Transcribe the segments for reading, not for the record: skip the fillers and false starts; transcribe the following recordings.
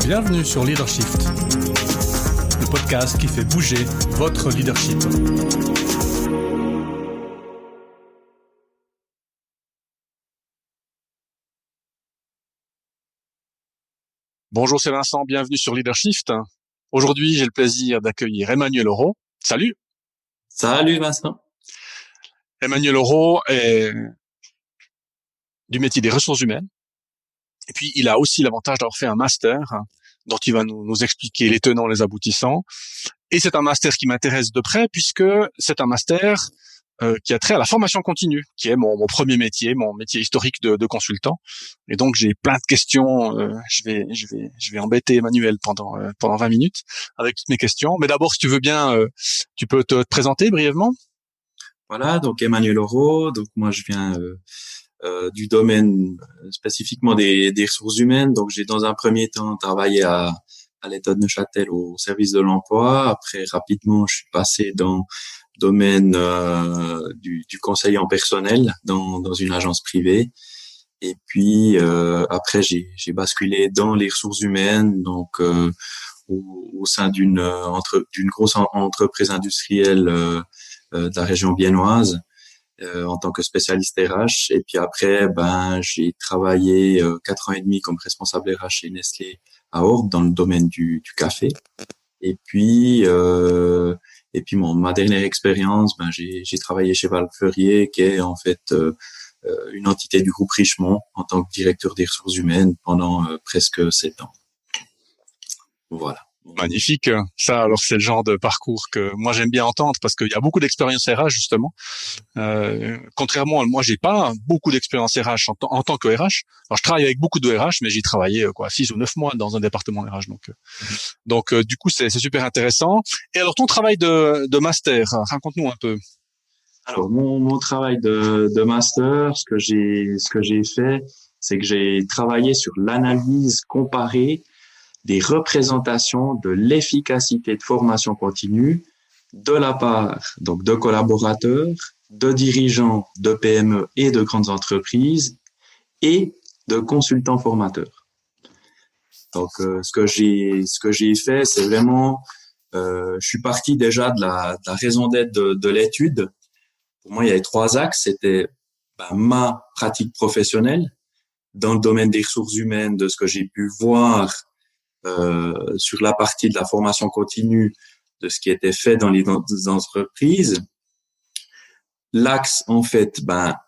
Bienvenue sur Leadershift, le podcast qui fait bouger votre leadership. Bonjour, c'est Vincent, bienvenue sur Leadershift. Aujourd'hui, j'ai le plaisir d'accueillir Emmanuel Auro. Salut. Salut Vincent. Emmanuel Auro est du métier des ressources humaines. Et puis, il a aussi l'avantage d'avoir fait un master dont il va nous expliquer les tenants, les aboutissants. Et c'est un master qui m'intéresse de près puisque c'est un master qui a trait à la formation continue, qui est mon premier métier, mon métier historique de consultant. Et donc, j'ai plein de questions. Je vais embêter Emmanuel pendant 20 minutes avec toutes mes questions. Mais d'abord, si tu veux bien, tu peux te présenter brièvement. Voilà, donc Emmanuel Auro. Donc moi, je viens du domaine spécifiquement des ressources humaines. Donc j'ai dans un premier temps travaillé à l'État de Neuchâtel au service de l'emploi. Après, rapidement, je suis passé dans le domaine du conseil en personnel dans une agence privée. Et puis après, j'ai basculé dans les ressources humaines, donc au sein d'une grosse entreprise industrielle de la région biennoise. En tant que spécialiste RH. Et puis après, j'ai travaillé 4 ans et demi comme responsable RH chez Nestlé à Orbe dans le domaine du café. Et puis ma dernière expérience, j'ai travaillé chez Val Fleurier, qui est en fait une entité du groupe Richemont en tant que directeur des ressources humaines pendant presque 7 ans. Voilà. Magnifique. Ça, alors, c'est le genre de parcours que moi j'aime bien entendre parce qu'il y a beaucoup d'expérience RH justement. Contrairement à moi, j'ai pas beaucoup d'expérience RH en tant que RH. Alors, je travaille avec beaucoup de RH, mais j'ai travaillé 6 ou 9 mois dans un département RH. Donc, du coup, c'est super intéressant. Et alors, ton travail de master, raconte-nous un peu. Alors, mon travail de master, ce que j'ai fait, c'est que j'ai travaillé sur l'analyse comparée des représentations de l'efficacité de formation continue de la part donc de collaborateurs, de dirigeants de PME et de grandes entreprises et de consultants formateurs. Donc ce que j'ai fait, c'est vraiment je suis parti déjà de la raison d'être de l'étude. Pour moi, il y avait 3 axes, c'était ma pratique professionnelle dans le domaine des ressources humaines, de ce que j'ai pu voir sur la partie de la formation continue de ce qui était fait dans les entreprises. L'axe, en fait,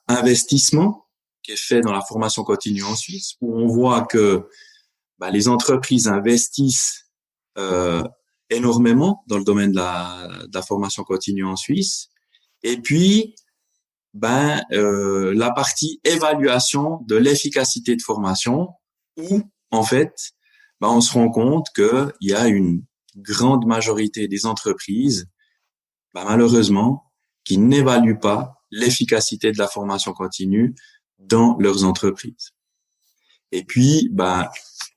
investissement qui est fait dans la formation continue en Suisse, où on voit que les entreprises investissent énormément dans le domaine de la formation continue en Suisse. Et puis, la partie évaluation de l'efficacité de formation, où, en fait, on se rend compte qu'il y a une grande majorité des entreprises, malheureusement, qui n'évaluent pas l'efficacité de la formation continue dans leurs entreprises. Et puis,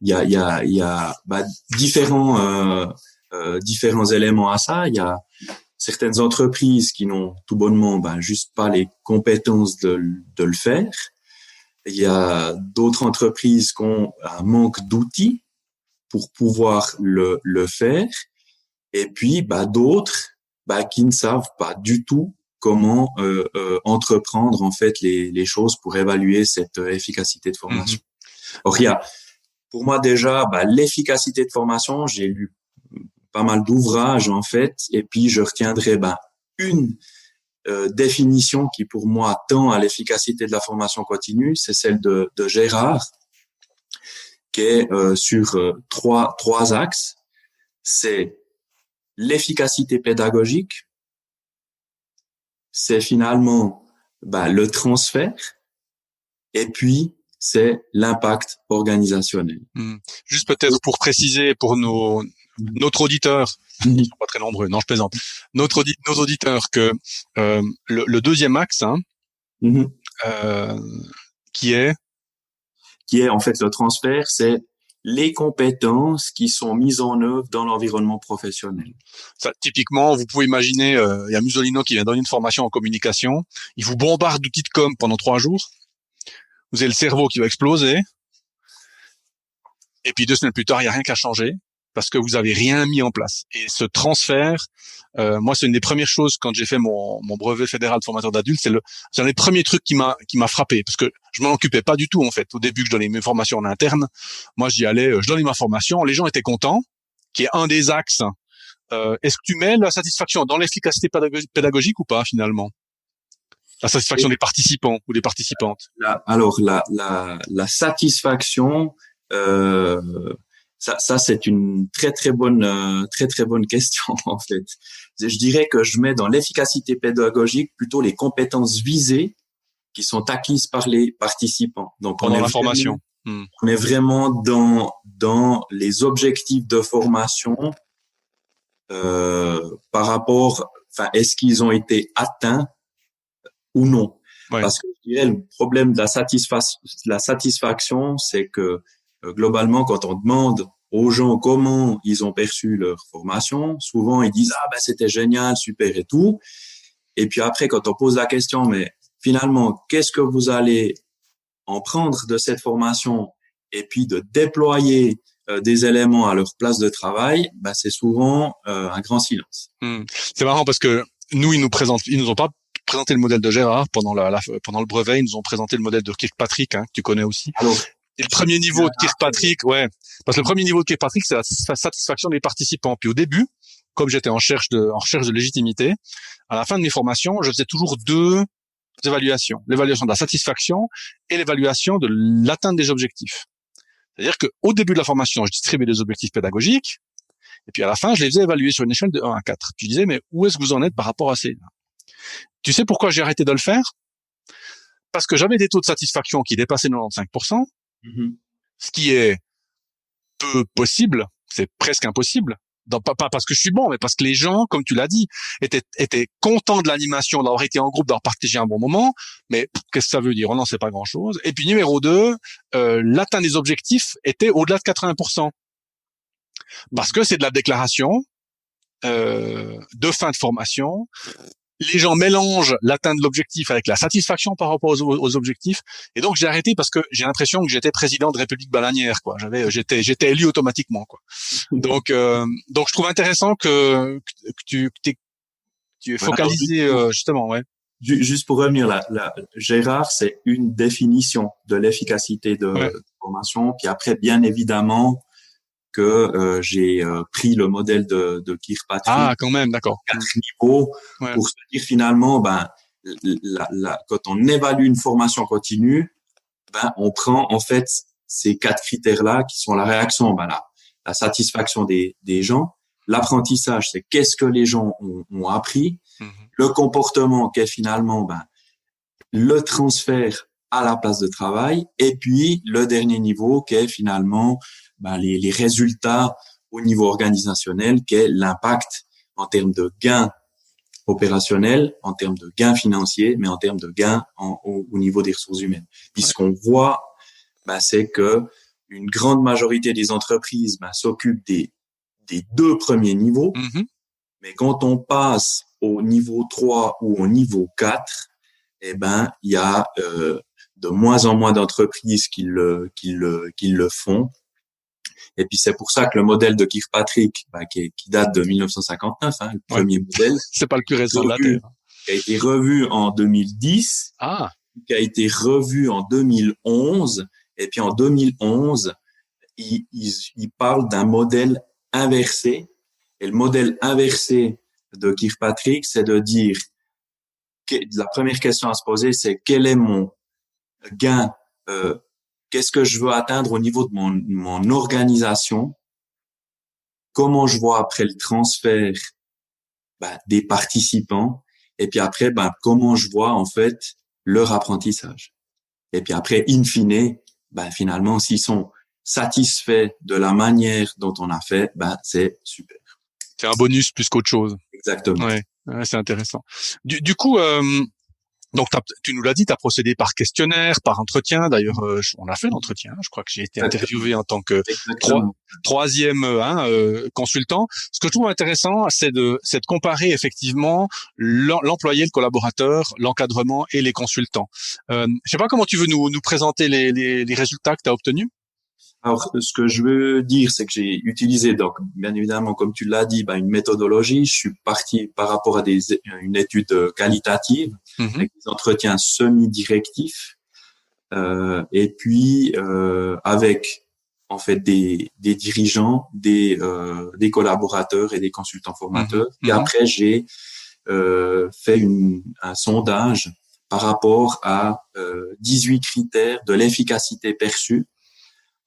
il y a différents éléments à ça. Il y a certaines entreprises qui n'ont tout bonnement juste pas les compétences de le faire. Il y a d'autres entreprises qui ont un manque d'outils pour pouvoir le faire, et puis d'autres qui ne savent pas du tout comment entreprendre en fait les choses pour évaluer cette efficacité de formation. Or il y a pour moi déjà l'efficacité de formation, j'ai lu pas mal d'ouvrages en fait, et puis je retiendrai une définition qui pour moi tend à l'efficacité de la formation continue, c'est celle de Gérard, qui est sur trois axes. C'est l'efficacité pédagogique, c'est finalement le transfert, et puis c'est l'impact organisationnel. Juste peut-être pour préciser pour notre auditeur, ils sont pas très nombreux, non je plaisante, nos auditeurs que le deuxième axe qui est en fait le transfert, c'est les compétences qui sont mises en œuvre dans l'environnement professionnel. Ça, typiquement, vous pouvez imaginer, il y a Musolino qui vient donner une formation en communication, il vous bombarde d'outils de com pendant 3 jours, vous avez le cerveau qui va exploser, Et puis 2 semaines plus tard, il y a rien qui a changé parce que vous avez rien mis en place. Et ce transfert, moi, c'est une des premières choses quand j'ai fait mon brevet fédéral de formateur d'adultes. C'est un des premiers trucs qui m'a frappé parce que je m'en occupais pas du tout en fait. Au début, que je donnais mes formations en interne, moi, j'y allais, je donnais ma formation, les gens étaient contents, qui est un des axes. Est-ce que tu mets la satisfaction dans l'efficacité pédagogique ou pas finalement? La satisfaction des participants ou des participantes. Alors la satisfaction, ça c'est une très bonne question en fait. Je dirais que je mets dans l'efficacité pédagogique plutôt les compétences visées qui sont acquises par les participants. Donc pendant la formation. On est vraiment dans les objectifs de formation par rapport, enfin, est-ce qu'ils ont été atteints ou non? Ouais. Parce que je dirais le problème de la satisfaction, c'est que globalement, quand on demande aux gens comment ils ont perçu leur formation, souvent ils disent ah ben c'était génial, super et tout. Et puis après, quand on pose la question, mais finalement, qu'est-ce que vous allez en prendre de cette formation et puis de déployer des éléments à leur place de travail, ben c'est souvent un grand silence. C'est marrant parce que nous, ils nous ont pas présenté le modèle de Gérard pendant pendant le brevet, ils nous ont présenté le modèle de Kirkpatrick, hein, que tu connais aussi. Alors, et le premier niveau de Kirkpatrick, ouais, parce que le premier niveau de Kirkpatrick, c'est la satisfaction des participants. Puis au début, comme j'étais en recherche de légitimité, à la fin de mes formations, je faisais toujours 2 évaluations. L'évaluation de la satisfaction et l'évaluation de l'atteinte des objectifs. C'est-à-dire qu'au début de la formation, je distribuais des objectifs pédagogiques, et puis à la fin, je les faisais évaluer sur une échelle de 1 à 4. Je disais, mais où est-ce que vous en êtes par rapport à ces... Tu sais pourquoi j'ai arrêté de le faire? Parce que j'avais des taux de satisfaction qui dépassaient 95%, ce qui est peu possible, c'est presque impossible. Pas parce que je suis bon, mais parce que les gens, comme tu l'as dit, étaient contents de l'animation, d'avoir été en groupe, d'avoir partagé un bon moment. Mais qu'est-ce que ça veut dire? On n'en sait pas grand-chose. Et puis numéro 2, l'atteinte des objectifs était au-delà de 80%. Parce que c'est de la déclaration de fin de formation. Les gens mélangent l'atteinte de l'objectif avec la satisfaction par rapport aux objectifs. Et donc, j'ai arrêté parce que j'ai l'impression que j'étais président de République bananière, quoi. J'étais élu automatiquement, quoi. Donc, je trouve intéressant que tu es focalisé, justement, ouais. Juste pour revenir là, Gérard, c'est une définition de l'efficacité de formation. Puis après, bien évidemment, que j'ai pris le modèle de Kirkpatrick. Ah, quand même, d'accord. 4 niveaux pour se dire finalement, ben, quand on évalue une formation continue, ben, on prend en fait ces 4 critères-là qui sont la réaction, ben, la satisfaction des gens, l'apprentissage, c'est qu'est-ce que les gens ont appris, le comportement qui est finalement ben, le transfert à la place de travail, et puis le dernier niveau qui est finalement ben, les résultats au niveau organisationnel, qui est l'impact en termes de gains opérationnels, en termes de gains financiers, mais en termes de gains au niveau des ressources humaines. Puis ce qu'on voit, ben, c'est que une grande majorité des entreprises ben, s'occupent des 2 premiers niveaux, mais quand on passe au niveau 3 ou au niveau 4, eh ben il y a de moins en moins d'entreprises qui le font. Et puis c'est pour ça que le modèle de Kirkpatrick, ben, qui date de 1959, hein, le premier modèle, c'est pas le plus récent de la Terre, qui a été revu en 2010, qui a été revu en 2011, et puis en 2011, il parle d'un modèle inversé. Et le modèle inversé de Kirkpatrick, c'est de dire la première question à se poser, c'est quel est mon gain, qu'est-ce que je veux atteindre au niveau de mon organisation, comment je vois après le transfert ben, des participants, et puis après ben, comment je vois en fait leur apprentissage. Et puis après, in fine, ben, finalement, s'ils sont satisfaits de la manière dont on a fait, ben, c'est super. C'est un bonus plus qu'autre chose. Exactement. Ouais, c'est intéressant. Du coup, donc tu nous l'as dit, tu as procédé par questionnaire, par entretien. D'ailleurs, on a fait l'entretien. Je crois que j'ai été interviewé en tant que troisième consultant. Ce que je trouve intéressant, c'est de comparer effectivement l'employé, le collaborateur, l'encadrement et les consultants. Je sais pas comment tu veux nous présenter les résultats que tu as obtenus. Alors, ce que je veux dire, c'est que j'ai utilisé, donc, bien évidemment, comme tu l'as dit, une méthodologie. Je suis parti par rapport à une étude qualitative, Mhm. avec des entretiens semi-directifs, et puis avec en fait des dirigeants, des collaborateurs et des consultants Mhm. formateurs. Et Mhm. après, j'ai fait un sondage par rapport à 18 critères de l'efficacité perçue,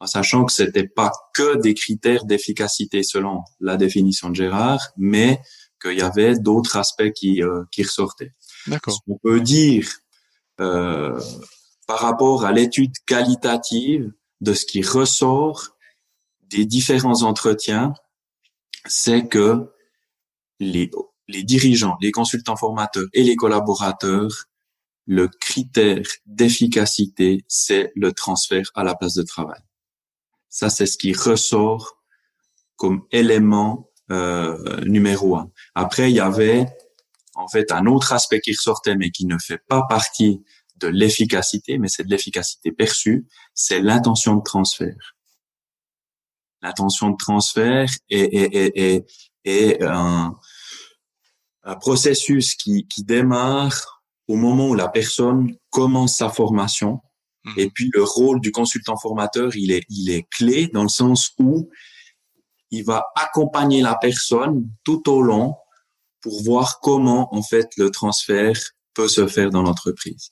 en sachant que c'était pas que des critères d'efficacité selon la définition de Gérard, mais qu'il y avait d'autres aspects qui ressortaient. Ce D'accord. qu'on peut dire euh, par rapport à l'étude qualitative de ce qui ressort des différents entretiens, c'est que les, les dirigeants, les consultants formateurs et les collaborateurs, le critère d'efficacité, c'est le transfert à la place de travail. Ça, c'est ce qui ressort comme élément numéro un. Après, il y avait en fait un autre aspect qui ressortait, mais qui ne fait pas partie de l'efficacité, mais c'est de l'efficacité perçue, c'est l'intention de transfert. L'intention de transfert est un processus qui démarre au moment où la personne commence sa formation. Et Mhm. puis le rôle du consultant formateur, il est clé dans le sens où il va accompagner la personne tout au long pour voir comment en fait le transfert peut se faire dans l'entreprise.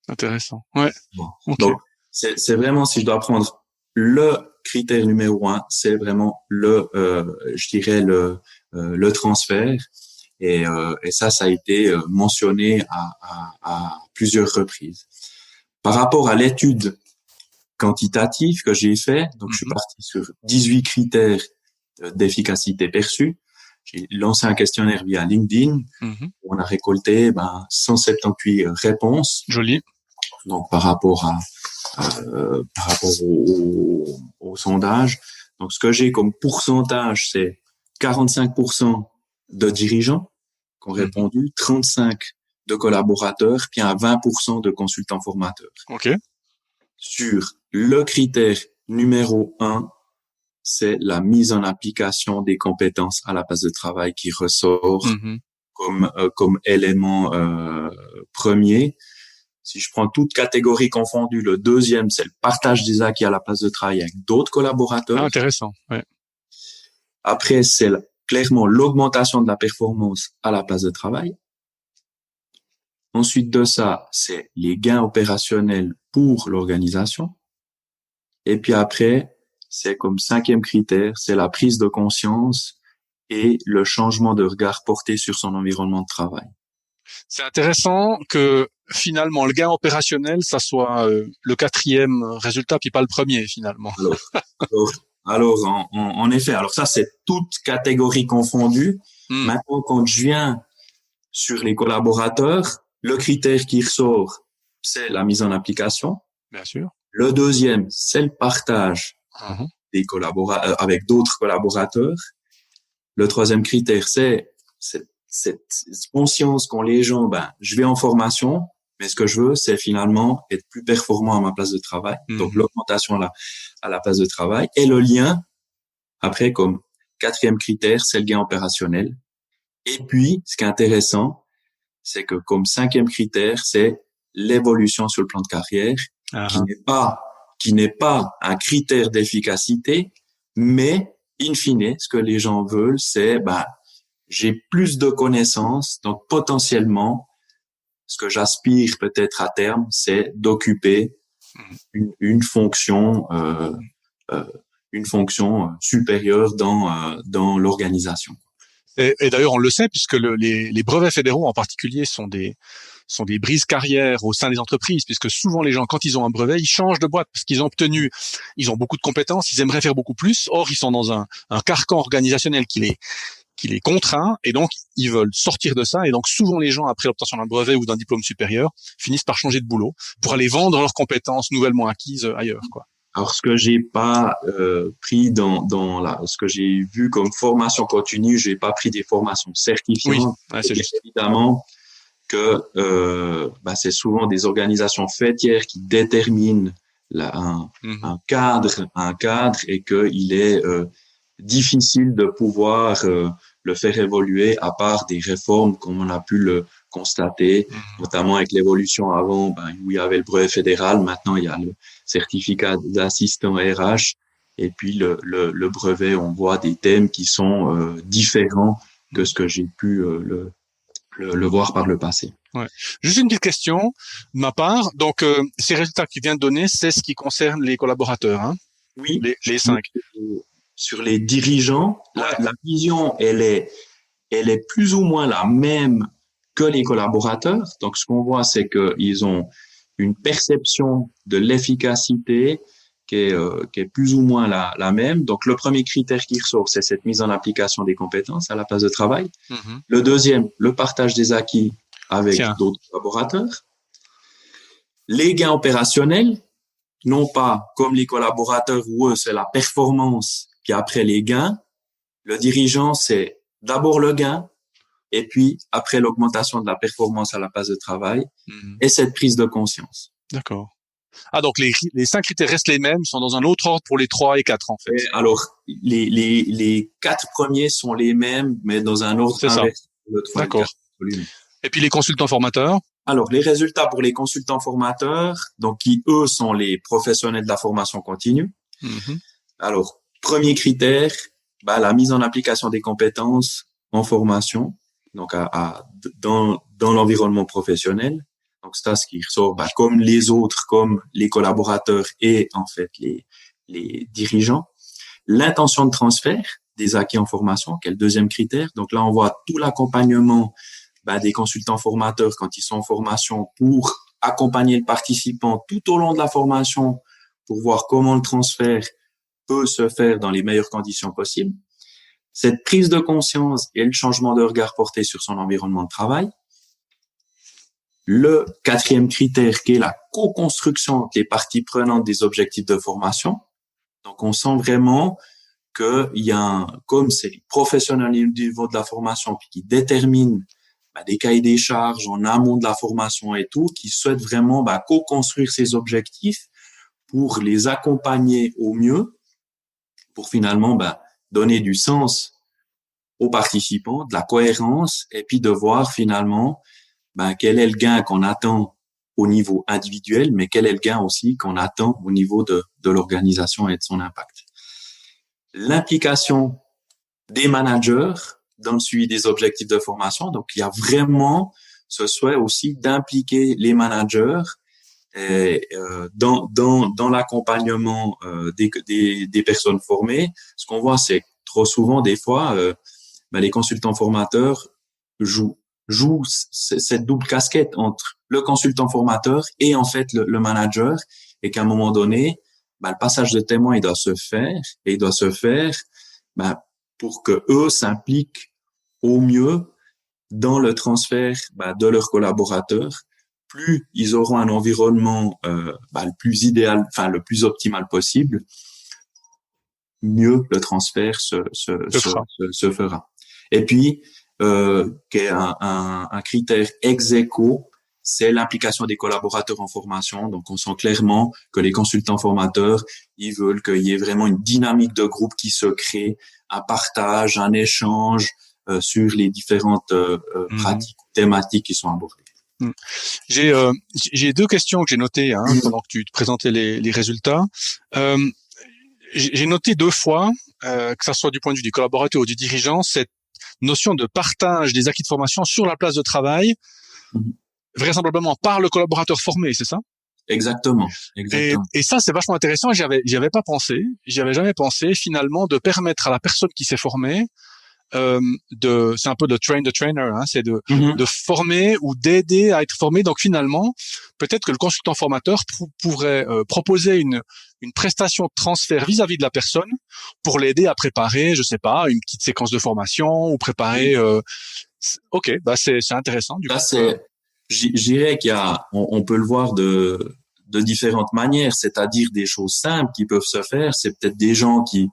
Intéressant. Ouais. Bon. Ok. Donc c'est vraiment, si je dois prendre le critère numéro un, c'est vraiment je dirais le transfert. Et ça a été mentionné à plusieurs reprises. Par rapport à l'étude quantitative que j'ai fait, donc je suis Mhm. parti sur 18 critères d'efficacité perçue. J'ai lancé un questionnaire via LinkedIn. Mhm. Où on a récolté 178 réponses. Joli. Donc par rapport au sondage. Donc ce que j'ai comme pourcentage, c'est 45% de dirigeants qui ont Mhm. répondu, 35 de collaborateurs, puis un 20% de consultants formateurs. Ok. Sur le critère numéro un, c'est la mise en application des compétences à la place de travail qui ressort Mhm. comme élément premier. Si je prends toute catégorie confondue, le deuxième, c'est le partage des acquis à la place de travail avec d'autres Ah, collaborateurs. intéressant. Ouais. Après, c'est clairement l'augmentation de la performance à la place de travail. Ensuite de ça, c'est les gains opérationnels pour l'organisation. Et puis après, c'est comme cinquième critère, c'est la prise de conscience et le changement de regard porté sur son environnement de travail. C'est intéressant que finalement le gain opérationnel, ça soit le quatrième résultat, puis pas le premier finalement. Alors, alors, en effet, alors ça, c'est toute catégorie confondue. Hmm. Maintenant, quand je viens sur les collaborateurs, le critère qui ressort, c'est la mise en application. Bien sûr. Le deuxième, c'est le partage Mhm. des avec d'autres collaborateurs. Le troisième critère, c'est cette conscience qu'ont les gens, je vais en formation, mais ce que je veux, c'est finalement être plus performant à ma place de travail. Donc, Mhm. l'augmentation à la place de travail. Et le lien, après, comme quatrième critère, c'est le gain opérationnel. Et puis, ce qui est intéressant, c'est que comme cinquième critère, c'est l'évolution sur le plan de carrière, qui Ah, n'est pas, qui n'est pas un critère d'efficacité, mais in fine, ce que les gens veulent, c'est, j'ai plus de connaissances, donc potentiellement, ce que j'aspire peut-être à terme, c'est d'occuper mhm. une fonction, euh, une fonction supérieure dans l'organisation. Et d'ailleurs, on le sait puisque les brevets fédéraux en particulier sont des brises carrières au sein des entreprises, puisque souvent les gens, quand ils ont un brevet, ils changent de boîte parce qu'ils ont obtenu, ils ont beaucoup de compétences, ils aimeraient faire beaucoup plus. Or, ils sont dans un carcan organisationnel qui les contraint, et donc ils veulent sortir de ça. Et donc souvent les gens, après l'obtention d'un brevet ou d'un diplôme supérieur, finissent par changer de boulot pour aller vendre leurs compétences nouvellement acquises ailleurs, quoi. Alors, ce que j'ai pas pris ce que j'ai vu comme formation continue, j'ai pas pris des formations Oui, certifiantes. ouais, Et c'est bien juste. évidemment que c'est souvent des organisations fêtières qui déterminent un cadre et qu'il est difficile de pouvoir le faire évoluer à part des réformes comme on a pu le constater, notamment avec l'évolution avant, où il y avait le brevet fédéral, maintenant il y a le certificat d'assistant RH, et puis le brevet, on voit des thèmes qui sont différents que ce que j'ai pu le voir par le passé. Ouais. Juste une petite question de ma part. Donc, ces résultats qu'il vient de donner, c'est ce qui concerne les collaborateurs, hein? Oui. Les 5. Sur les dirigeants, la vision, elle est plus ou moins la même que les collaborateurs. Donc, ce qu'on voit, c'est qu'ils ont une perception de l'efficacité qui est plus ou moins la même. Donc, le premier critère qui ressort, c'est cette mise en application des compétences à la place de travail. Le deuxième, le partage des acquis avec d'autres collaborateurs. Les gains opérationnels, non pas comme les collaborateurs où eux, c'est la performance, puis après les gains. Le dirigeant, c'est d'abord le gain, et puis après l'augmentation de la performance à la place de travail, et cette prise de conscience. D'accord. Ah, donc les 5 critères restent les mêmes, ils sont dans un autre ordre pour les 3 et 4, en fait. Et alors, les 4 premiers sont les mêmes, mais dans un ordre inverse. D'accord. Et puis les consultants formateurs? Alors, les résultats pour les consultants formateurs, donc qui, eux, sont les professionnels de la formation continue. Alors, premier critère, la mise en application des compétences en formation, donc dans l'environnement professionnel. Donc, c'est ce qui ressort, comme les autres, comme les collaborateurs et en fait les dirigeants. L'intention de transfert des acquis en formation, qui est le deuxième critère. Donc là, on voit tout l'accompagnement des consultants formateurs quand ils sont en formation pour accompagner le participant tout au long de la formation pour voir comment le transfert peut se faire dans les meilleures conditions possibles. Cette prise de conscience et le changement de regard porté sur son environnement de travail. Le quatrième critère qui est la co-construction des parties prenantes des objectifs de formation. Donc, on sent vraiment qu'il y a comme c'est les professionnels au niveau de la formation puis qui déterminent des cahiers des charges en amont de la formation et tout, qui souhaitent vraiment co-construire ces objectifs pour les accompagner au mieux, pour finalement donner du sens aux participants, de la cohérence, et puis de voir finalement quel est le gain qu'on attend au niveau individuel, mais quel est le gain aussi qu'on attend au niveau de l'organisation et de son impact. L'implication des managers dans le suivi des objectifs de formation. Donc, il y a vraiment ce souhait aussi d'impliquer les managers dans l'accompagnement des personnes formées. Ce qu'on voit, c'est trop souvent, des fois, les consultants formateurs jouent cette double casquette entre le consultant formateur et en fait le manager, et qu'à un moment donné, le passage de témoin il doit se faire pour que eux s'impliquent au mieux dans le transfert de leurs collaborateurs. Plus ils auront un environnement le plus idéal, le plus optimal possible, mieux le transfert se fera. Et puis qui est un critère ex aequo, c'est l'implication des collaborateurs en formation. Donc, on sent clairement que les consultants formateurs, ils veulent qu'il y ait vraiment une dynamique de groupe qui se crée, un partage, un échange sur les différentes pratiques, thématiques qui sont abordées. J'ai 2 questions que j'ai notées pendant que tu te présentais les résultats. J'ai noté 2 fois, que ça soit du point de vue du collaborateur ou du dirigeant, cette notion de partage des acquis de formation sur la place de travail, vraisemblablement par le collaborateur formé, c'est ça? Exactement. Et ça, c'est vachement intéressant. J'y avais pas pensé. J'y avais jamais pensé, finalement, de permettre à la personne qui s'est formée, c'est un peu de train the trainer, c'est de former ou d'aider à être formé. Donc finalement, peut-être que le consultant formateur pourrait proposer une prestation de transfert vis-à-vis de la personne pour l'aider à préparer, je sais pas, une petite séquence de formation ou préparer. Ok, c'est intéressant. Du coup, je dirais on peut le voir de différentes manières, c'est-à-dire des choses simples qui peuvent se faire. C'est peut-être des gens qui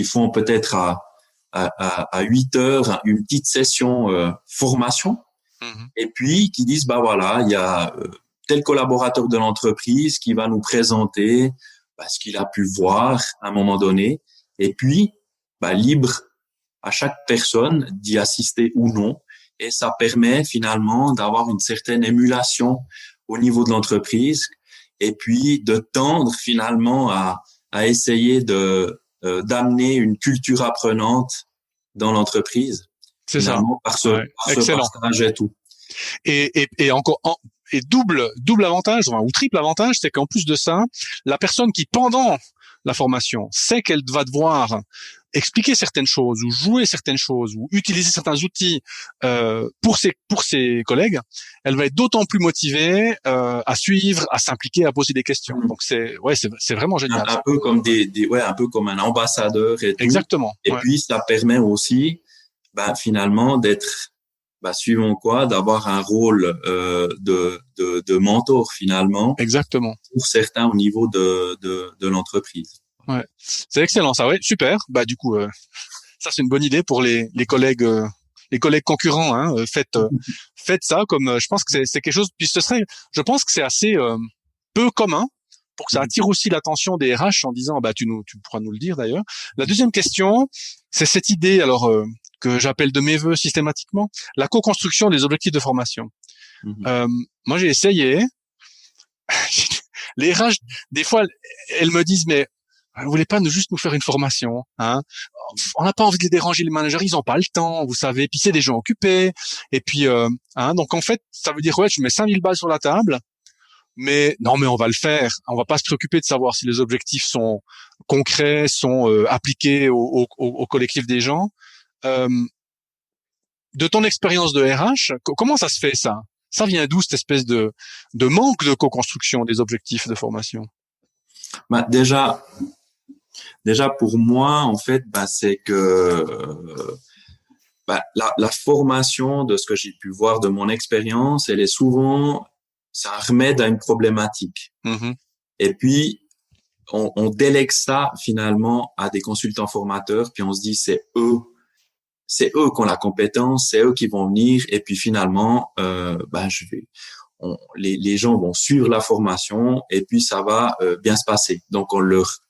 font peut-être à 8 heures une petite session formation, et puis qui disent voilà, il y a tel collaborateur de l'entreprise qui va nous présenter ce qu'il a pu voir à un moment donné, et puis libre à chaque personne d'y assister ou non, et ça permet finalement d'avoir une certaine émulation au niveau de l'entreprise, et puis de tendre finalement à essayer d'amener une culture apprenante dans l'entreprise, C'est ça. par ce partage et tout. Et encore et double avantage ou triple avantage, c'est qu'en plus de ça, la personne qui pendant la formation sait qu'elle va devoir expliquer certaines choses ou jouer certaines choses ou utiliser certains outils pour ses collègues, elle va être d'autant plus motivée à suivre, à s'impliquer, à poser des questions. Donc c'est vraiment génial. Un peu comme un peu comme un ambassadeur et tout. Exactement. Et puis ça permet aussi finalement d'être suivant quoi, d'avoir un rôle de mentor finalement. Exactement. Pour certains au niveau de l'entreprise. Ouais, c'est excellent ça. Ouais, super. Du coup, ça c'est une bonne idée pour les collègues concurrents. Hein. Faites ça comme je pense que c'est quelque chose. Puis je pense que c'est assez peu commun pour que ça attire aussi l'attention des RH en disant tu pourras nous le dire d'ailleurs. La deuxième question, c'est cette idée que j'appelle de mes vœux systématiquement, la co-construction des objectifs de formation. Moi, j'ai essayé. Les RH, des fois, elles me disent, mais vous voulez pas juste nous faire une formation, hein? On n'a pas envie de les déranger, les managers, ils ont pas le temps, vous savez. Puis c'est des gens occupés. Et puis, donc en fait, ça veut dire, je mets 5000 balles sur la table. Mais non, mais on va le faire. On va pas se préoccuper de savoir si les objectifs sont concrets, sont appliqués au collectif des gens. De ton expérience de RH, comment ça se fait ça? Ça vient d'où cette espèce de manque de co-construction des objectifs de formation? Déjà pour moi en fait, c'est que la formation, de ce que j'ai pu voir de mon expérience, elle est souvent c'est un remède à une problématique. Et puis on délègue ça finalement à des consultants formateurs, puis on se dit c'est eux qui ont la compétence, c'est eux qui vont venir, et puis finalement les gens vont suivre la formation et puis ça va bien se passer. Donc on leur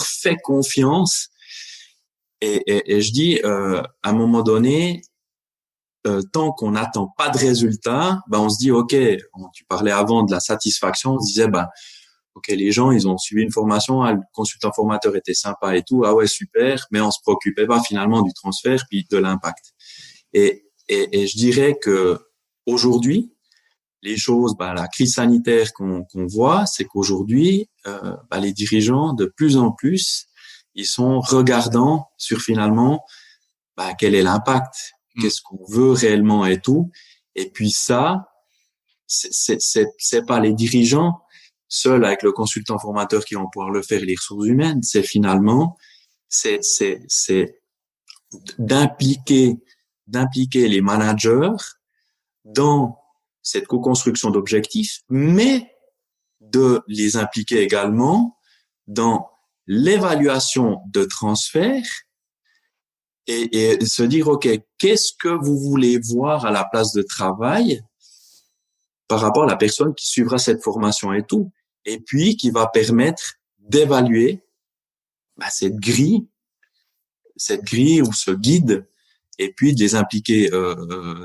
fait confiance, et je dis à un moment donné, tant qu'on n'attend pas de résultat, on se dit ok, tu parlais avant de la satisfaction, on se disait ok, les gens, ils ont suivi une formation, le consultant formateur était sympa et tout, ouais, super, mais on se préoccupait pas finalement du transfert puis de l'impact. Et je dirais que aujourd'hui, les choses, la crise sanitaire qu'on voit, c'est qu'aujourd'hui, les dirigeants, de plus en plus, ils sont regardants sur finalement quel est l'impact, qu'est-ce qu'on veut réellement et tout. Et puis ça, c'est pas les dirigeants seuls avec le consultant formateur qui vont pouvoir le faire, les ressources humaines. C'est finalement, c'est d'impliquer les managers dans cette co-construction d'objectifs, mais de les impliquer également dans l'évaluation de transfert et se dire, OK, qu'est-ce que vous voulez voir à la place de travail par rapport à la personne qui suivra cette formation et tout, et puis qui va permettre d'évaluer cette grille ou ce guide, et puis de les impliquer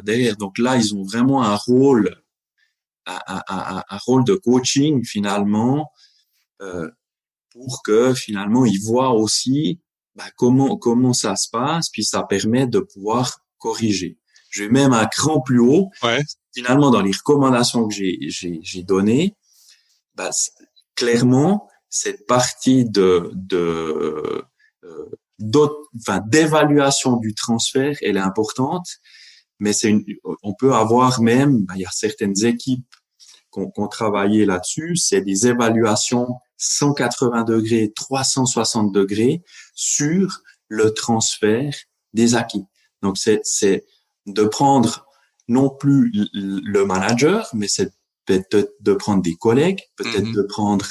derrière. Donc là, ils ont vraiment un rôle de coaching finalement, pour que finalement ils voient aussi comment ça se passe, puis ça permet de pouvoir corriger. Je vais même un cran plus haut. Ouais. Finalement, dans les recommandations que j'ai données, clairement cette partie d'évaluation du transfert, elle est importante, mais on peut avoir même, il y a certaines équipes qui ont travaillé là-dessus, c'est des évaluations 180 degrés, 360 degrés sur le transfert des acquis. Donc c'est de prendre non plus le manager, mais c'est peut-être de prendre des collègues, peut-être de prendre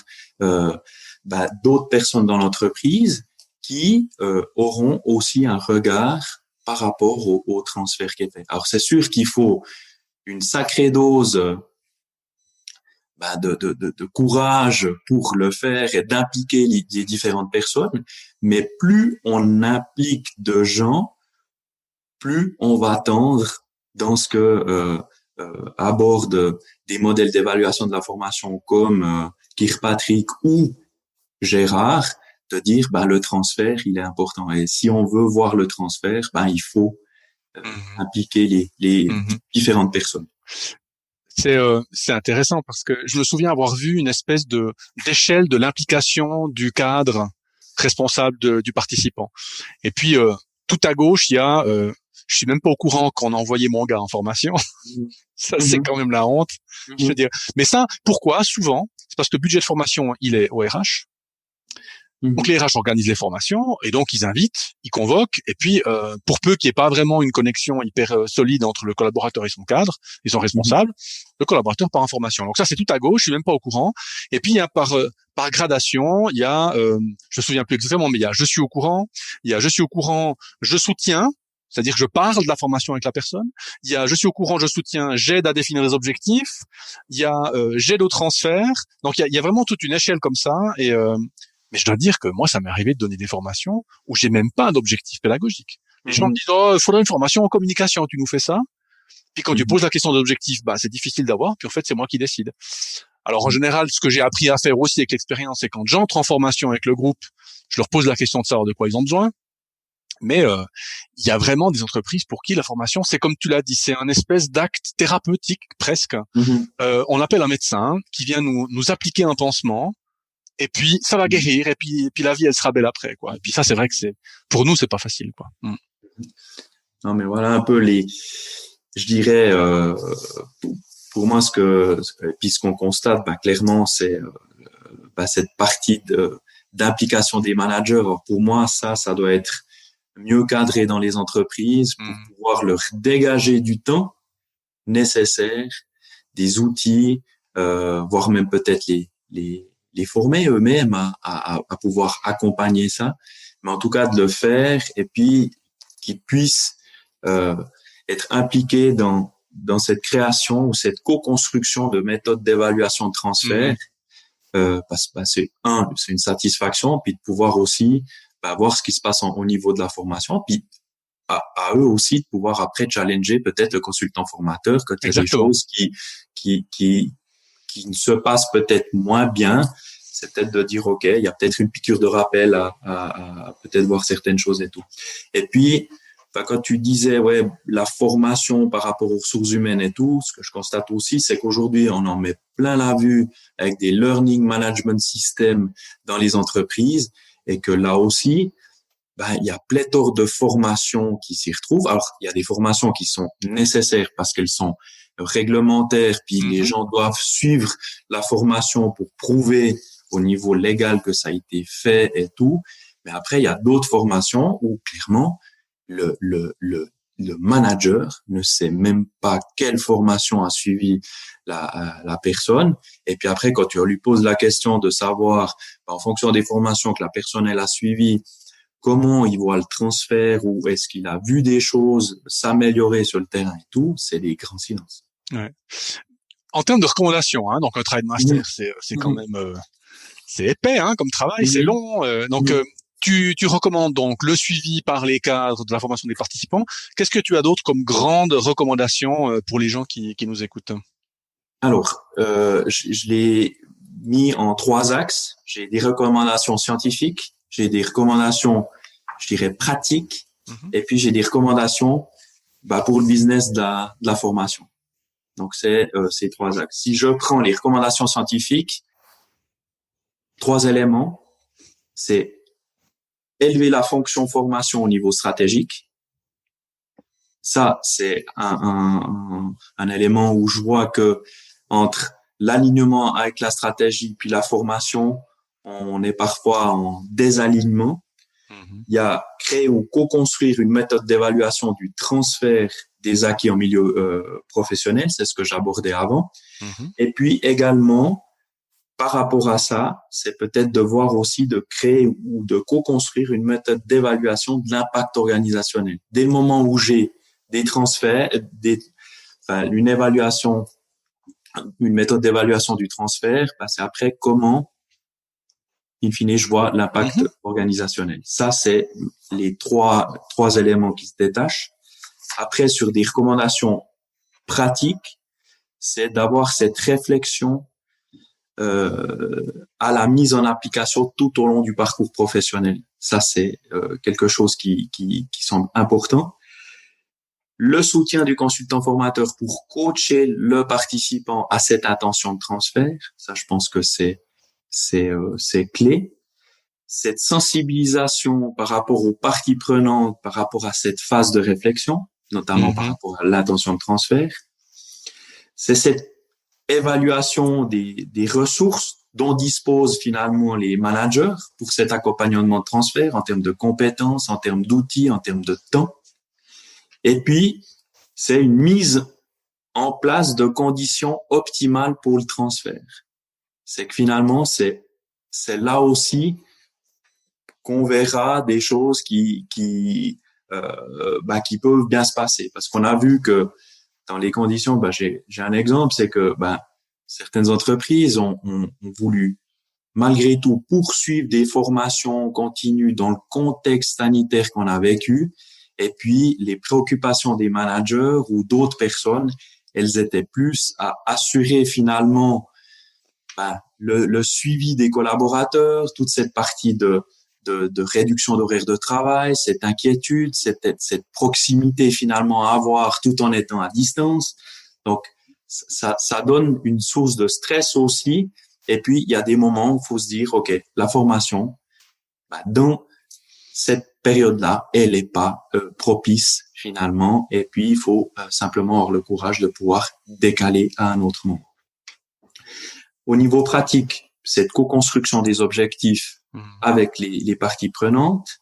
d'autres personnes dans l'entreprise qui auront aussi un regard par rapport au transfert qui est fait. Alors c'est sûr qu'il faut une sacrée dose de courage pour le faire et d'impliquer les différentes personnes. Mais plus on implique de gens, plus on va tendre dans ce que aborde des modèles d'évaluation de la formation comme Kirkpatrick ou Gérard, de dire le transfert il est important, et si on veut voir le transfert, il faut impliquer les différentes personnes. C'est intéressant parce que je me souviens avoir vu une espèce d'échelle de l'implication du cadre responsable du participant. Et puis tout à gauche, il y a je suis même pas au courant qu'on a envoyé mon gars en formation. Ça, c'est quand même la honte. Je veux dire. Mais ça, pourquoi? Souvent, c'est parce que le budget de formation, il est au RH. Donc les RH organisent les formations et donc ils invitent, ils convoquent, et puis pour peu qu'il n'y ait pas vraiment une connexion hyper solide entre le collaborateur et son cadre, ils sont responsables, le collaborateur part en formation. Donc ça, c'est tout à gauche, je suis même pas au courant. Et puis il y a par gradation, il y a je me souviens plus exactement, mais il y a je suis au courant, il y a je suis au courant, je soutiens, c'est-à-dire que je parle de la formation avec la personne. Il y a je suis au courant, je soutiens, j'aide à définir les objectifs. Il y a j'aide au transfert. Donc il y a vraiment toute une échelle comme ça. Et mais je dois dire que moi, ça m'est arrivé de donner des formations où j'ai même pas d'objectif pédagogique. Les gens me disent oh, il faudrait une formation en communication, tu nous fais ça. Puis quand tu poses la question d'objectif, c'est difficile d'avoir. Puis en fait, c'est moi qui décide. Alors en général, ce que j'ai appris à faire aussi avec l'expérience, c'est quand j'entre en formation avec le groupe, je leur pose la question de savoir de quoi ils ont besoin. Mais il y a vraiment des entreprises pour qui la formation, c'est comme tu l'as dit, c'est un espèce d'acte thérapeutique presque. On appelle un médecin qui vient nous appliquer un pansement, et puis ça va guérir, et puis la vie elle sera belle après, quoi. Et puis ça, c'est vrai que pour nous, c'est pas facile, quoi. Non, mais voilà un peu je dirais pour moi puis ce qu'on constate, clairement, c'est cette partie d'implication des managers. Alors, pour moi, ça doit être mieux cadré dans les entreprises pour pouvoir leur dégager du temps nécessaire, des outils, voire même peut-être les former eux-mêmes à pouvoir accompagner ça, mais en tout cas de le faire, et puis qu'ils puissent être impliqués dans cette création ou cette co-construction de méthodes d'évaluation de transfert, parce que c'est une satisfaction, puis de pouvoir aussi voir ce qui se passe au niveau de la formation, puis à eux aussi de pouvoir après challenger peut-être le consultant formateur quand il y a des choses qui ne se passent peut-être moins bien. C'est peut-être de dire ok, il y a peut-être une piqûre de rappel à peut-être voir certaines choses et tout. Et puis quand tu disais la formation par rapport aux ressources humaines et tout, ce que je constate aussi, c'est qu'aujourd'hui on en met plein la vue avec des learning management systems dans les entreprises, et que là aussi il y a pléthore de formations qui s'y retrouvent. Alors il y a des formations qui sont nécessaires parce qu'elles sont réglementaires, puis les gens doivent suivre la formation pour prouver au niveau légal que ça a été fait et tout. Mais après il y a d'autres formations où clairement le manager ne sait même pas quelle formation a suivi la personne. Et puis après, quand tu lui poses la question de savoir, en fonction des formations que la personne elle a suivies, comment il voit le transfert, ou est-ce qu'il a vu des choses s'améliorer sur le terrain et tout, c'est des grands silences. Ouais. En termes de recommandations, donc un travail de master, c'est quand même c'est épais, comme travail, c'est long. Donc tu recommandes donc le suivi par les cadres de la formation des participants. Qu'est-ce que tu as d'autre comme grandes recommandations pour les gens qui nous écoutent? Alors, je l'ai mis en 3 axes. J'ai des recommandations scientifiques, j'ai des recommandations, je dirais, pratiques, et puis j'ai des recommandations pour le business de la formation. Donc, c'est ces 3 axes. Si je prends les recommandations scientifiques, 3 éléments, c'est élever la fonction formation au niveau stratégique. Ça, c'est un élément où je vois que entre l'alignement avec la stratégie puis la formation, on est parfois en désalignement. Il y a créer ou co-construire une méthode d'évaluation du transfert des acquis en milieu professionnel, c'est ce que j'abordais avant. Et puis également, par rapport à ça, c'est peut-être de voir aussi de créer ou de co-construire une méthode d'évaluation de l'impact organisationnel. Dès le moment où j'ai des transferts, une évaluation une méthode d'évaluation du transfert, c'est après comment, in fine, je vois l'impact organisationnel. Ça, c'est les trois éléments qui se détachent. Après, sur des recommandations pratiques, c'est d'avoir cette réflexion à la mise en application tout au long du parcours professionnel. Ça, c'est quelque chose qui semble important. Le soutien du consultant formateur pour coacher le participant à cette intention de transfert, ça, je pense que c'est clé. Cette sensibilisation par rapport aux parties prenantes, par rapport à cette phase de réflexion, notamment par rapport à l'intention de transfert, c'est cette évaluation des ressources dont disposent finalement les managers pour cet accompagnement de transfert en termes de compétences, en termes d'outils, en termes de temps. Et puis, c'est une mise en place de conditions optimales pour le transfert. C'est que finalement, c'est là aussi qu'on verra des choses qui peuvent bien se passer. Parce qu'on a vu que dans les conditions, j'ai un exemple, c'est que certaines entreprises ont voulu malgré tout poursuivre des formations continues dans le contexte sanitaire qu'on a vécu, et puis les préoccupations des managers ou d'autres personnes, elles étaient plus à assurer finalement le suivi des collaborateurs, toute cette partie de réduction d'horaire de travail, cette inquiétude, cette proximité finalement à avoir tout en étant à distance. Donc, ça donne une source de stress aussi. Et puis, il y a des moments où il faut se dire, OK, la formation, dans cette période-là, elle n'est pas propice finalement. Et puis, il faut simplement avoir le courage de pouvoir décaler à un autre moment. Au niveau pratique, cette co-construction des objectifs avec les parties prenantes,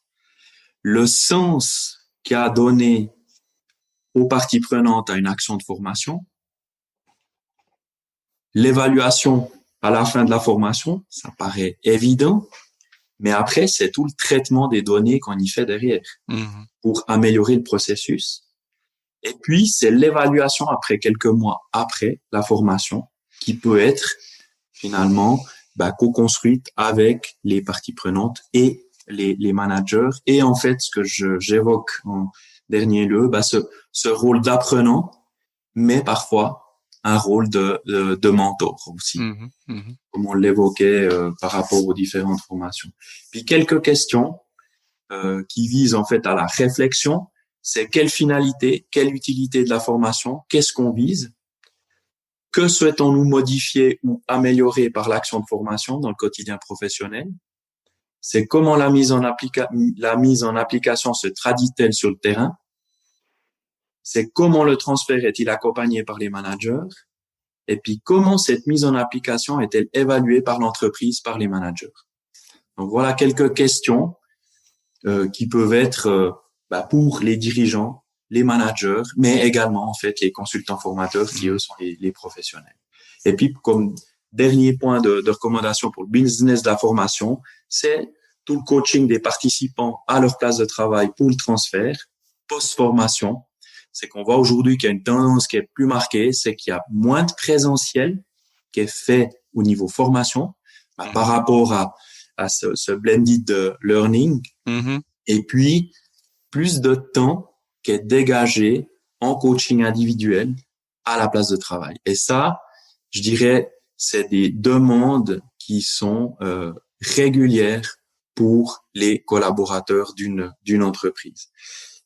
le sens qu'a donné aux parties prenantes à une action de formation, l'évaluation à la fin de la formation, ça paraît évident, mais après, c'est tout le traitement des données qu'on y fait derrière pour améliorer le processus. Et puis, c'est l'évaluation après quelques mois après la formation qui peut être finalement co-construite avec les parties prenantes et les managers. Et en fait, ce que j'évoque en dernier lieu, ce rôle d'apprenant, mais parfois un rôle de mentor aussi, comme on l'évoquait par rapport aux différentes formations. Puis quelques questions qui visent en fait à la réflexion. C'est quelle finalité, quelle utilité de la formation, qu'est-ce qu'on vise, que souhaitons-nous modifier ou améliorer par l'action de formation dans le quotidien professionnel. C'est comment la mise en application se traduit-elle sur le terrain. C'est comment le transfert est-il accompagné par les managers. Et puis, comment cette mise en application est-elle évaluée par l'entreprise, par les managers. Donc, voilà quelques questions qui peuvent être pour les dirigeants, les managers, mais également en fait les consultants formateurs qui eux sont les professionnels. Et puis comme dernier point de recommandation pour le business de la formation, c'est tout le coaching des participants à leur place de travail pour le transfert, post-formation. C'est qu'on voit aujourd'hui qu'il y a une tendance qui est plus marquée, c'est qu'il y a moins de présentiel qui est fait au niveau formation par rapport à ce blended learning. Et puis plus de temps qui est dégagé en coaching individuel à la place de travail. Et ça, je dirais, c'est des demandes qui sont régulières pour les collaborateurs d'une entreprise.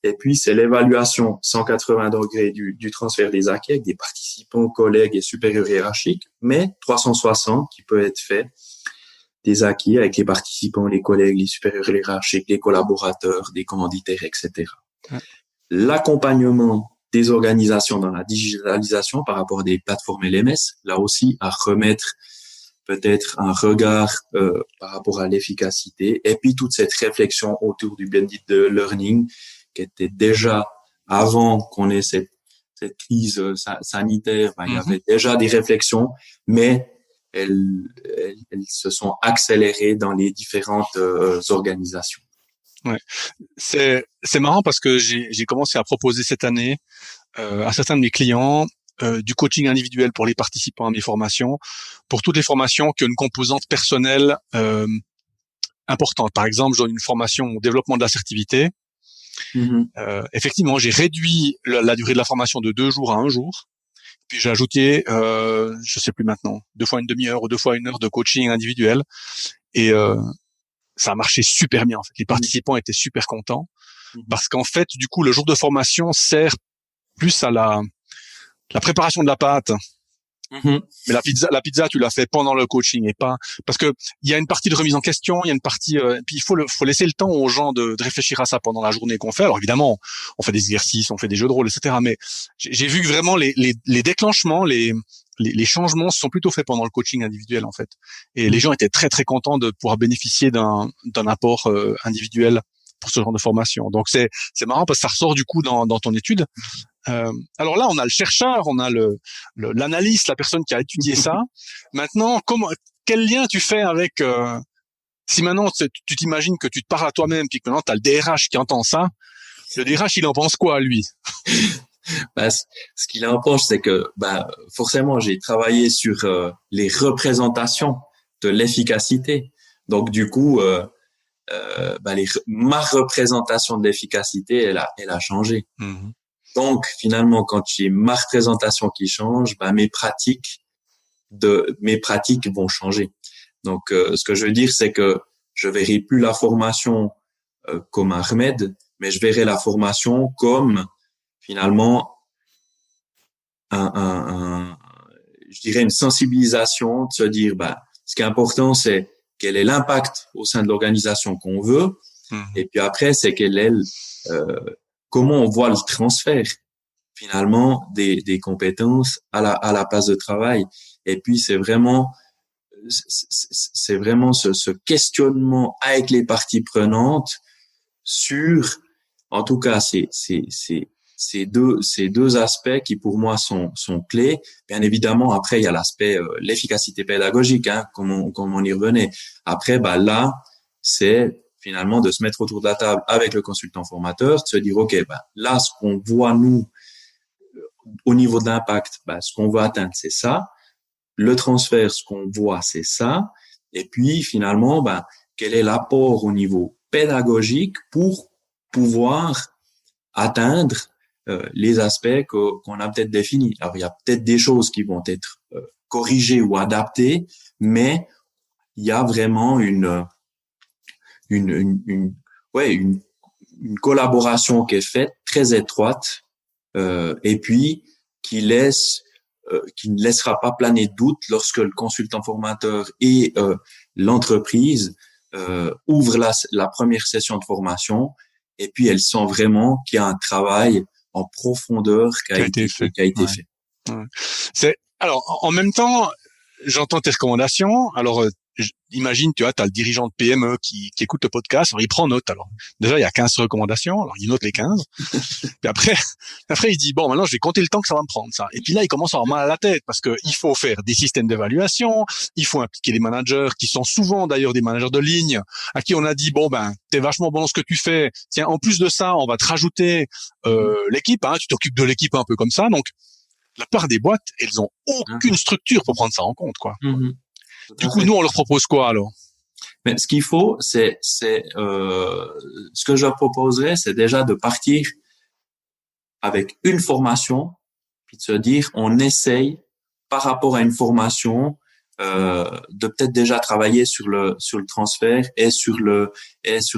Et puis, c'est l'évaluation 180 degrés du transfert des acquis avec des participants, collègues et supérieurs hiérarchiques, mais 360 qui peut être fait des acquis avec les participants, les collègues, les supérieurs hiérarchiques, les collaborateurs, des commanditaires, etc. Ouais. L'accompagnement des organisations dans la digitalisation par rapport à des plateformes LMS, là aussi à remettre peut-être un regard par rapport à l'efficacité, et puis toute cette réflexion autour du blended learning qui était déjà avant qu'on ait cette crise sanitaire, il y avait déjà des réflexions, mais elles se sont accélérées dans les différentes organisations. Ouais, c'est marrant parce que j'ai commencé à proposer cette année à certains de mes clients du coaching individuel pour les participants à mes formations, pour toutes les formations qui ont une composante personnelle importante. Par exemple, j'ai une formation au développement de l'assertivité. Effectivement, j'ai réduit la durée de la formation de 2 jours à 1 jour. Puis j'ai ajouté, je sais plus maintenant, 2 fois une demi-heure ou 2 fois 1 heure de coaching individuel. Et ça a marché super bien. En fait, les participants étaient super contents parce qu'en fait, du coup, le jour de formation sert plus à la préparation de la pâte. Mais la pizza, tu l'as fait pendant le coaching et pas parce que il y a une partie de remise en question, il y a une partie, puis il faut laisser le temps aux gens de réfléchir à ça pendant la journée qu'on fait. Alors évidemment, on fait des exercices, on fait des jeux de rôle, etc. Mais j'ai vu que vraiment les déclenchements, les changements se sont plutôt faits pendant le coaching individuel en fait. Et les gens étaient très très contents de pouvoir bénéficier d'un apport individuel pour ce genre de formation. Donc c'est marrant parce que ça ressort du coup dans ton étude. Alors là, on a le chercheur, on a l'analyste, la personne qui a étudié ça. Maintenant, quel lien tu fais avec si maintenant tu t'imagines que tu te parles à toi-même, puis que maintenant t'as le DRH qui entend ça, le DRH il en pense quoi lui? Ce qu'il en pense, c'est que forcément j'ai travaillé sur les représentations de l'efficacité. Donc du coup, ma représentation de l'efficacité, elle a changé. Donc, finalement, quand j'ai ma représentation qui change, mes pratiques vont changer. Donc, ce que je veux dire, c'est que je verrai plus la formation comme un remède, mais je verrai la formation comme finalement je dirais une sensibilisation, de se dire, ce qui est important, c'est quel est l'impact au sein de l'organisation qu'on veut, et puis après, c'est comment on voit le transfert finalement des compétences à la place de travail. Et puis c'est vraiment ce questionnement avec les parties prenantes sur, en tout cas ces deux aspects qui pour moi sont clés. Bien évidemment, après il y a l'aspect l'efficacité pédagogique, comme on y revenait. Après là c'est finalement de se mettre autour de la table avec le consultant formateur, de se dire OK, là ce qu'on voit nous au niveau de l'impact, ce qu'on veut atteindre c'est ça, le transfert ce qu'on voit c'est ça, et puis finalement quel est l'apport au niveau pédagogique pour pouvoir atteindre les aspects qu'on a peut-être définis. Alors il y a peut-être des choses qui vont être corrigées ou adaptées, mais il y a vraiment une collaboration qui est faite très étroite et puis qui ne laissera pas planer de doute lorsque le consultant formateur et l'entreprise ouvrent la première session de formation, et puis elle sent vraiment qu'il y a un travail en profondeur qui a été fait. Ouais. Alors en même temps, j'entends tes recommandations. Alors imagine, tu as le dirigeant de PME qui écoute le podcast, alors il prend note. Alors déjà il y a 15 recommandations, alors il note les 15. Puis après il dit bon, maintenant je vais compter le temps que ça va me prendre ça. Et puis là il commence à avoir mal à la tête parce que il faut faire des systèmes d'évaluation, il faut impliquer les managers qui sont souvent d'ailleurs des managers de ligne à qui on a dit bon t'es vachement bon dans ce que tu fais. Tiens, en plus de ça, on va te rajouter l'équipe, tu t'occupes de l'équipe un peu comme ça. Donc la plupart des boîtes, elles ont aucune structure pour prendre ça en compte, quoi. Du coup, nous, on leur propose quoi alors? Mais ce qu'il faut, c'est ce que je leur proposerais, c'est déjà de partir avec une formation, puis de se dire, on essaye par rapport à une formation de peut-être déjà travailler sur le transfert et sur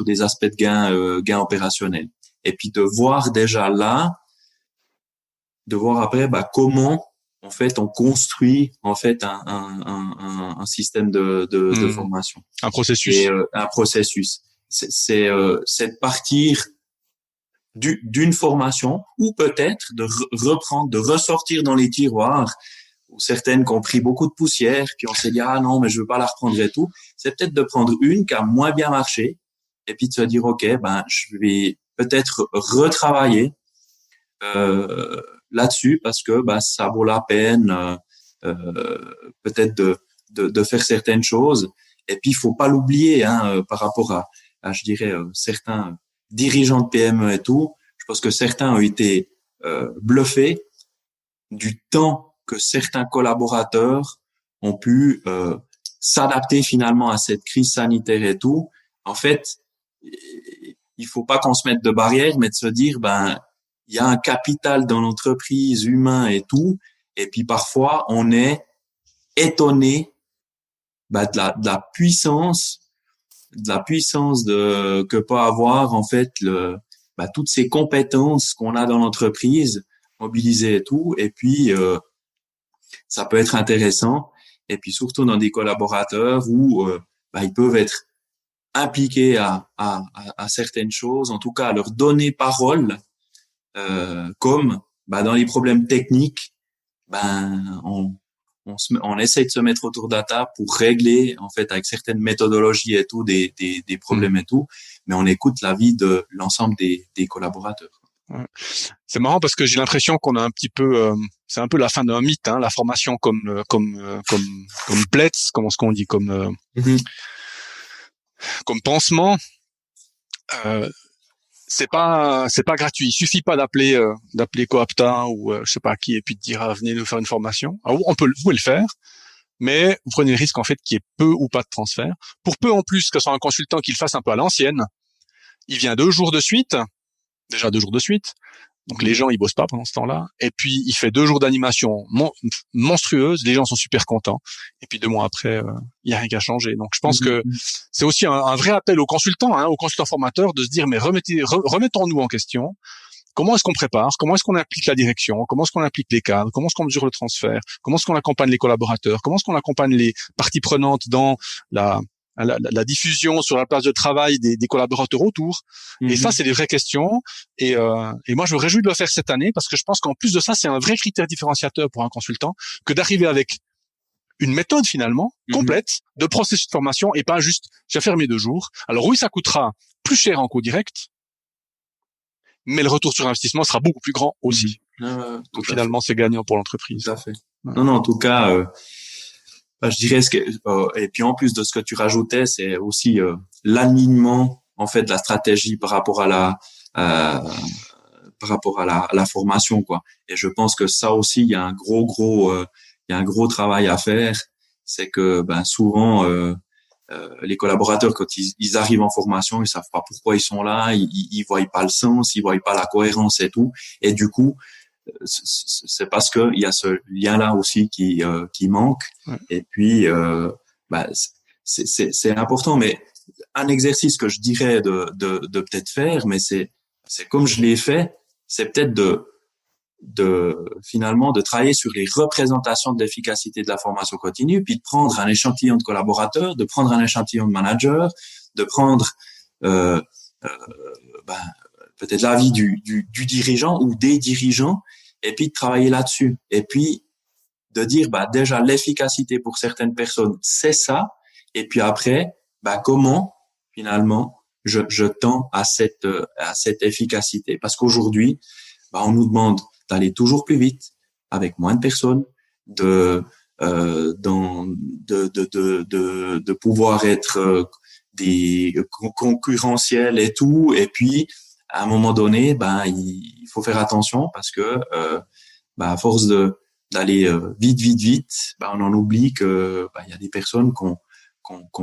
des aspects de gain opérationnel. Et puis de voir déjà là, de voir après comment en fait on construit en fait un système de formation, un processus. Et un processus, c'est de partir d'une formation, ou peut-être de reprendre, de ressortir dans les tiroirs où certaines qui ont pris beaucoup de poussière, puis on s'est dit ah non mais je veux pas la reprendre et tout. C'est peut-être de prendre une qui a moins bien marché et puis de se dire ok je vais peut-être retravailler là-dessus parce que ça vaut la peine peut-être de faire certaines choses. Et puis il faut pas l'oublier par rapport à je dirais certains dirigeants de PME et tout. Je pense que certains ont été bluffés du temps que certains collaborateurs ont pu s'adapter finalement à cette crise sanitaire et tout. En fait, il faut pas qu'on se mette de barrière, mais de se dire, ben, il y a un capital dans l'entreprise, humain et tout. Et puis parfois, on est étonné de la puissance que peut avoir en fait toutes ces compétences qu'on a dans l'entreprise mobilisées et tout. Et puis ça peut être intéressant. Et puis surtout dans des collaborateurs où ils peuvent être impliqués à certaines choses, en tout cas à leur donner parole, comme dans les problèmes techniques, on essaie de se mettre autour de la table pour régler, en fait, avec certaines méthodologies et tout, des problèmes et tout, mais on écoute l'avis de l'ensemble des collaborateurs. Ouais. C'est marrant parce que j'ai l'impression qu'on a un petit peu, c'est un peu la fin d'un mythe, hein, la formation comme PLETS, comment est-ce qu'on dit, comme pansement. C'est pas gratuit. Il suffit pas d'appeler Coapta ou je sais pas qui et puis de dire venez nous faire une formation. Alors, vous pouvez le faire, mais vous prenez le risque en fait qu'il y ait peu ou pas de transfert. Pour peu en plus que ce soit un consultant qui le fasse un peu à l'ancienne, il vient 2 jours de suite. Déjà 2 jours de suite. Donc les gens ils bossent pas pendant ce temps-là. Et puis il fait 2 jours d'animation monstrueuse. Les gens sont super contents. Et puis 2 mois après, il y a rien qu'à changer. Donc je pense que c'est aussi un vrai appel aux consultants, aux consultants formateurs, de se dire mais remettons-nous en question. Comment est-ce qu'on prépare? Comment est-ce qu'on applique la direction? Comment est-ce qu'on applique les cadres? Comment est-ce qu'on mesure le transfert? Comment est-ce qu'on accompagne les collaborateurs? Comment est-ce qu'on accompagne les parties prenantes dans la diffusion sur la place de travail des collaborateurs autour? Et ça, c'est des vraies questions. Et moi, je me réjouis de le faire cette année parce que je pense qu'en plus de ça, c'est un vrai critère différenciateur pour un consultant que d'arriver avec une méthode finalement complète de processus de formation et pas juste j'ai fait mes 2 jours. Alors oui, ça coûtera plus cher en coût direct, mais le retour sur investissement sera beaucoup plus grand aussi. Donc finalement, c'est gagnant pour l'entreprise. Tout à fait. Ouais. Non, en tout cas, je dirais et puis en plus de ce que tu rajoutais, c'est aussi l'alignement en fait de la stratégie par rapport à la formation, quoi. Et je pense que ça aussi, il y a un gros travail à faire. C'est que souvent les collaborateurs, quand ils arrivent en formation, ils savent pas pourquoi ils sont là, ils voient pas le sens, ils voient pas la cohérence et tout. Et du coup, c'est parce que il y a ce lien-là aussi qui manque. Ouais. Et puis, c'est important. Mais un exercice que je dirais de peut-être faire, mais c'est comme je l'ai fait, c'est peut-être finalement de travailler sur les représentations de l'efficacité de la formation continue, puis de prendre un échantillon de collaborateurs, de prendre un échantillon de managers, de prendre peut-être l'avis du dirigeant ou des dirigeants, et puis de travailler là-dessus. Et puis de dire déjà l'efficacité pour certaines personnes, c'est ça, et puis après, comment finalement je tends à cette efficacité. Parce qu'aujourd'hui, on nous demande d'aller toujours plus vite, avec moins de personnes, de pouvoir être des concurrentiels et tout. Et puis, à un moment donné, il faut faire attention parce que à force d'aller vite, on en oublie que il y a des personnes qui ont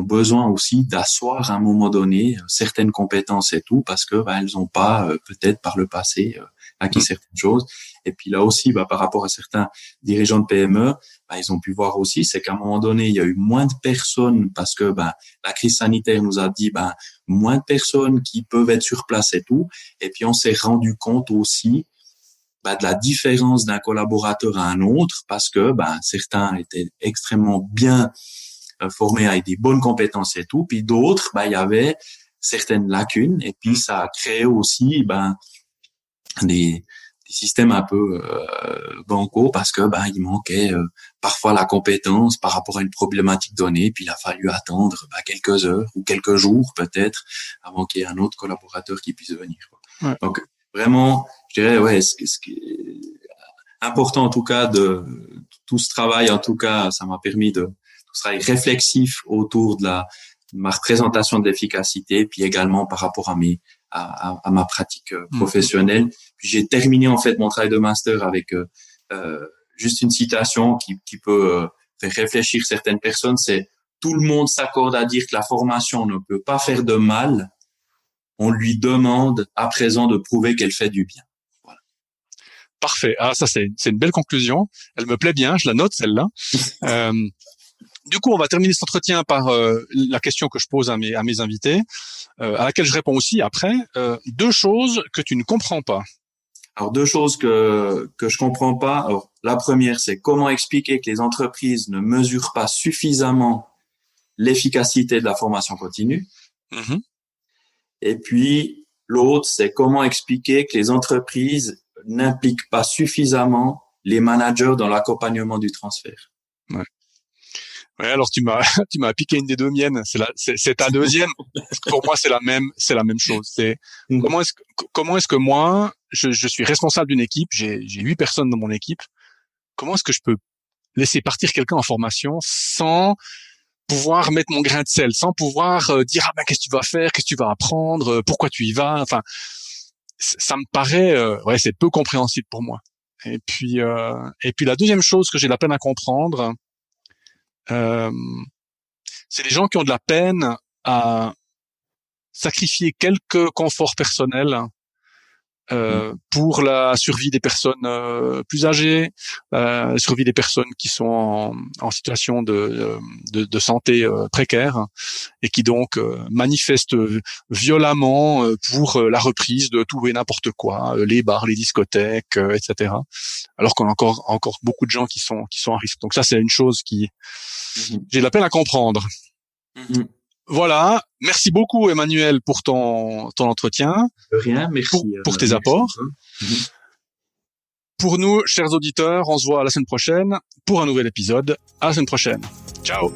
besoin aussi d'asseoir à un moment donné certaines compétences et tout parce que elles ont pas peut-être par le passé acquis certaines choses. Et puis là aussi, par rapport à certains dirigeants de PME, ils ont pu voir aussi, c'est qu'à un moment donné, il y a eu moins de personnes parce que la crise sanitaire nous a dit moins de personnes qui peuvent être sur place et tout. Et puis on s'est rendu compte aussi de la différence d'un collaborateur à un autre parce que certains étaient extrêmement bien formés avec des bonnes compétences et tout, puis d'autres, il y avait certaines lacunes et puis ça a créé aussi des systèmes un peu bancaux parce que il manquait parfois la compétence par rapport à une problématique donnée, puis il a fallu attendre quelques heures ou quelques jours peut-être avant qu'il y ait un autre collaborateur qui puisse venir, quoi. Ouais. Donc vraiment, je dirais ce qui est important en tout cas de tout ce travail, en tout cas ça m'a permis de tout ce travail réflexif autour de ma représentation de l'efficacité, puis également par rapport à ma pratique professionnelle. Puis j'ai terminé en fait mon travail de master avec juste une citation qui peut faire réfléchir certaines personnes, c'est: tout le monde s'accorde à dire que la formation ne peut pas faire de mal. On lui demande à présent de prouver qu'elle fait du bien. Voilà. Parfait. Ah, ça, c'est une belle conclusion. Elle me plaît bien. Je la note, celle-là. Du coup, on va terminer cet entretien par la question que je pose à mes invités, à laquelle je réponds aussi après. 2 choses que tu ne comprends pas. Alors, 2 choses que je comprends pas. Alors, la première, c'est comment expliquer que les entreprises ne mesurent pas suffisamment l'efficacité de la formation continue. Mm-hmm. Et puis, l'autre, c'est comment expliquer que les entreprises n'impliquent pas suffisamment les managers dans l'accompagnement du transfert. Ouais. Ouais, alors tu m'as piqué une des 2 miennes. C'est ta deuxième. Pour moi, c'est la même chose. C'est comment est-ce que moi, je suis responsable d'une équipe. J'ai 8 personnes dans mon équipe. Comment est-ce que je peux laisser partir quelqu'un en formation sans pouvoir mettre mon grain de sel, sans pouvoir dire ah ben qu'est-ce que tu vas faire, qu'est-ce que tu vas apprendre, pourquoi tu y vas. Enfin, ça me paraît c'est peu compréhensible pour moi. Et puis la deuxième chose que j'ai la peine à comprendre, c'est les gens qui ont de la peine à sacrifier quelques conforts personnels pour la survie des personnes plus âgées, la survie des personnes qui sont en situation de santé précaire et qui donc manifestent violemment pour la reprise de tout et n'importe quoi, les bars, les discothèques, etc. Alors qu'on a encore beaucoup de gens qui sont à risque. Donc ça, c'est une chose qui j'ai de la peine à comprendre. Mm-hmm. Voilà, merci beaucoup Emmanuel pour ton entretien. De rien, merci. Pour tes apports. Mm-hmm. Pour nous, chers auditeurs, on se voit la semaine prochaine pour un nouvel épisode. À la semaine prochaine. Ciao.